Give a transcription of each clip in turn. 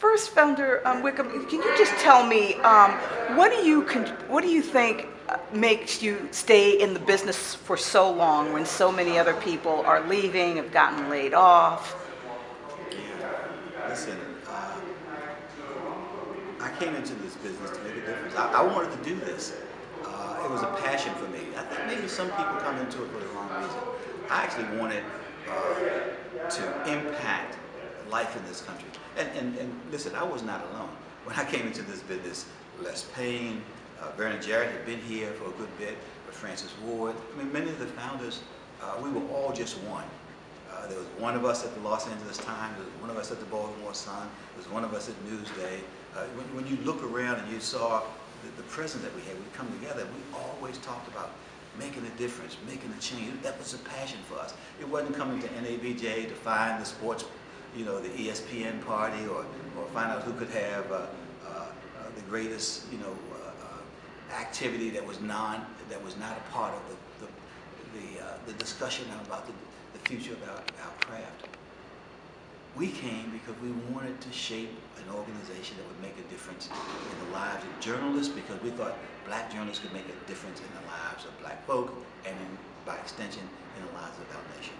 First, Founder Wickham, can you just tell me what do you think makes you stay in the business for so long when so many other people are leaving, have gotten laid off? Listen, I came into this business to make a difference. I wanted to do this. It was a passion for me. I think maybe some people come into it for the wrong reason. I actually wanted to impact life in this country. And listen, I was not alone. When I came into this business, Les Payne, Vernon Jarrett had been here for a good bit, but Francis Ward, I mean, many of the founders, we were all just one. There was one of us at the Los Angeles Times, there was one of us at the Baltimore Sun, there was one of us at Newsday. When you look around and you saw the presence that we had, we'd come together, we always talked about making a difference, making a change. That was a passion for us. It wasn't coming to NABJ to find the sports, you know, the ESPN party, or find out who could have the greatest, you know, activity that was not a part of the discussion about the future of our craft. We came because we wanted to shape an organization that would make a difference in the lives of journalists, because we thought black journalists could make a difference in the lives of black folk, and by extension, in the lives of our nation.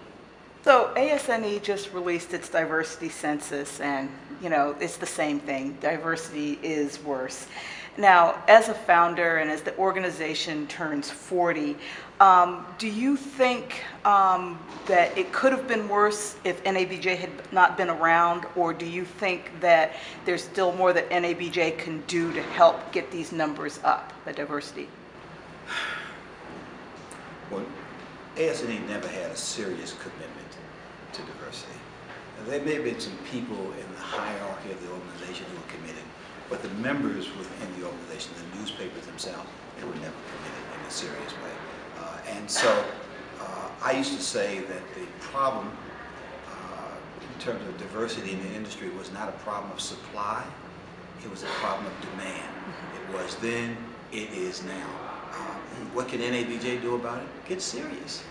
So ASNE just released its diversity census, and you know, it's the same thing. Diversity is worse. Now, as a founder and as the organization turns 40, do you think that it could have been worse if NABJ had not been around, or do you think that there's still more that NABJ can do to help get these numbers up, the diversity? Well, ASNE never had a serious commitment to diversity. Now, there may have been some people in the hierarchy of the organization who were committed, but the members within the organization, the newspapers themselves, they were never committed in a serious way. And so I used to say that the problem in terms of diversity in the industry was not a problem of supply, it was a problem of demand. It was then, it is now. What can NABJ do about it? Get serious.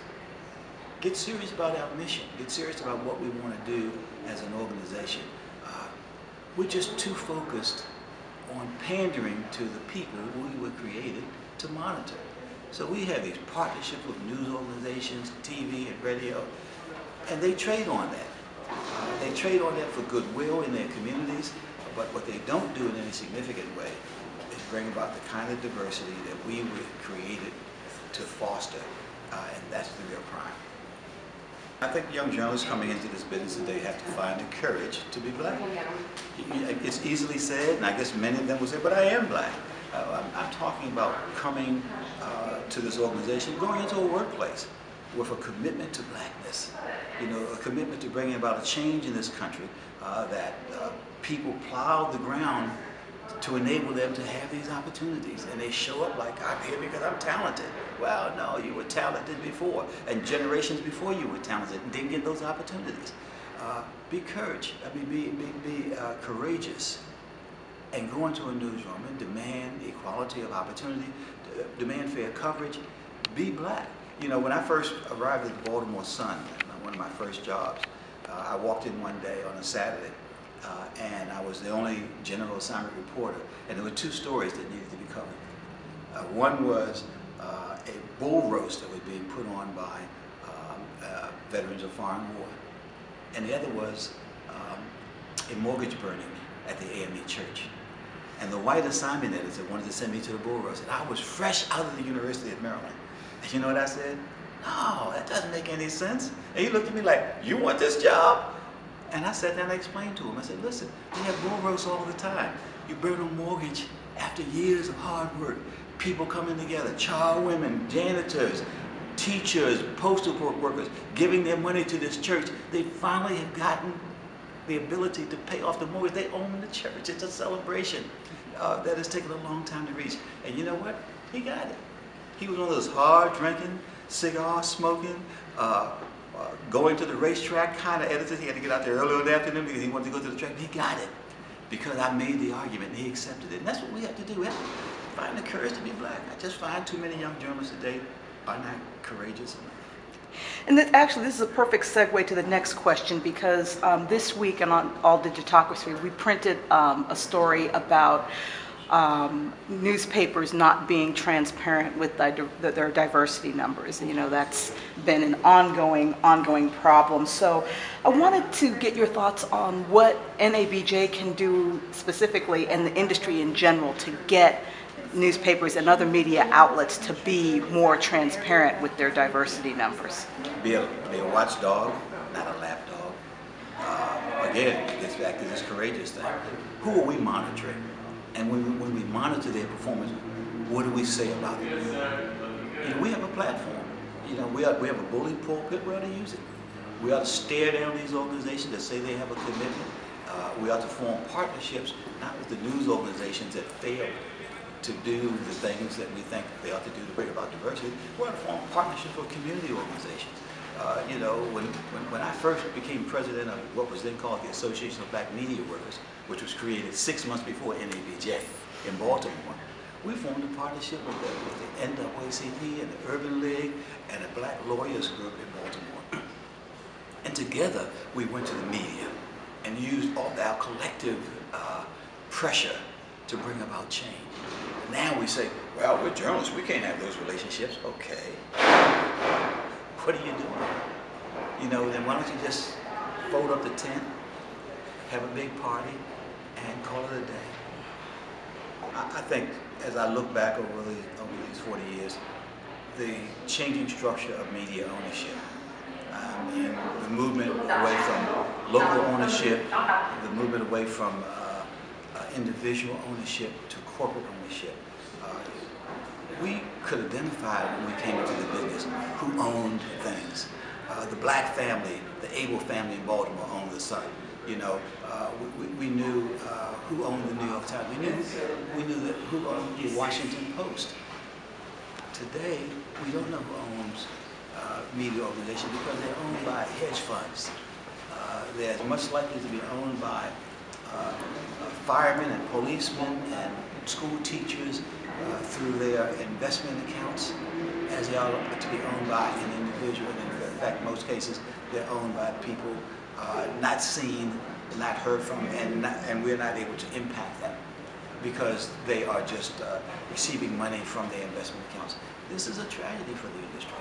Get serious about our mission. Get serious about what we want to do as an organization. We're just too focused on pandering to the people who we were created to monitor. So we have these partnerships with news organizations, TV and radio, and they trade on that. They trade on that for goodwill in their communities, but what they don't do in any significant way is bring about the kind of diversity that we were created to foster, and that's the real crime. I think young journalists coming into this business today have to find the courage to be black. It's easily said, and I guess many of them will say, but I am black. I'm talking about coming to this organization, going into a workplace with a commitment to blackness, you know, a commitment to bringing about a change in this country, that people plowed the ground to enable them to have these opportunities, and they show up like, I'm here because I'm talented. Well, no, you were talented before, and generations before you were talented and didn't get those opportunities. Be courageous, and go into a newsroom and demand equality of opportunity, demand fair coverage. Be black. You know, when I first arrived at the Baltimore Sun, one of my first jobs, I walked in one day on a Saturday, and I was the only general assignment reporter, and there were two stories that needed to be covered. One was a bull roast that was being put on by veterans of foreign war, and the other was a mortgage burning at the AME church. And the white assignment editor wanted to send me to the bull roast, and I was fresh out of the University of Maryland. And you know what I said? No, that doesn't make any sense. And he looked at me like, you want this job? And I sat down and explained to him. I said, listen, we have bull roasts all the time. You burn a mortgage after years of hard work, people coming together, child women, janitors, teachers, postal workers, giving their money to this church. They finally have gotten the ability to pay off the mortgage. They own the church. It's a celebration that has taken a long time to reach. And you know what? He got it. He was one of those hard drinking, cigar smoking, going to the racetrack kind of editors. He had to get out there early in the afternoon because he wanted to go to the track. He got it because I made the argument and he accepted it. And that's what we have to do. We have to find the courage to be black. I just find too many young journalists today are not courageous enough. And actually, this is a perfect segue to the next question, because this week on All Digitocracy, we printed a story about newspapers not being transparent with their diversity numbers. And, you know, that's been an ongoing problem. So I wanted to get your thoughts on what NABJ can do specifically, and the industry in general, to get newspapers and other media outlets to be more transparent with their diversity numbers. Be a watchdog, not a lapdog. Again, it gets back to this courageous thing. Who are we monitoring? And when we monitor their performance, what do we say about it? You know, we have a platform. You know, we have a bully pulpit. We ought to use it. We ought to stare down these organizations that say they have a commitment. We ought to form partnerships, not with the news organizations that fail to do the things that we think they ought to do to bring about diversity. We ought to form partnerships with community organizations. You know, when I first became president of what was then called the Association of Black Media Workers, which was created 6 months before NABJ in Baltimore, we formed a partnership with the NAACP and the Urban League and a Black Lawyers Group in Baltimore. And together we went to the media and used all our collective pressure to bring about change. Now we say, well, we're journalists, we can't have those relationships. Okay. What are you doing? You know, then why don't you just fold up the tent, have a big party, and call it a day? I think as I look back over these 40 years, the changing structure of media ownership, and the movement away from local ownership, the movement away from individual ownership to corporate ownership. We could identify when we came into the business who owned things. The Black family, the Able family in Baltimore owned the Sun. You know, we knew who owned the New York Times. We knew that who owned the Washington Post. Today, we don't know who owns media organizations because they're owned by hedge funds. They're as much likely to be owned by firemen and policemen and school teachers through their investment accounts as they are to be owned by an individual. And in fact, most cases, they're owned by people not seen, not heard from, and we're not able to impact them because they are just receiving money from their investment accounts. This is a tragedy for the industry.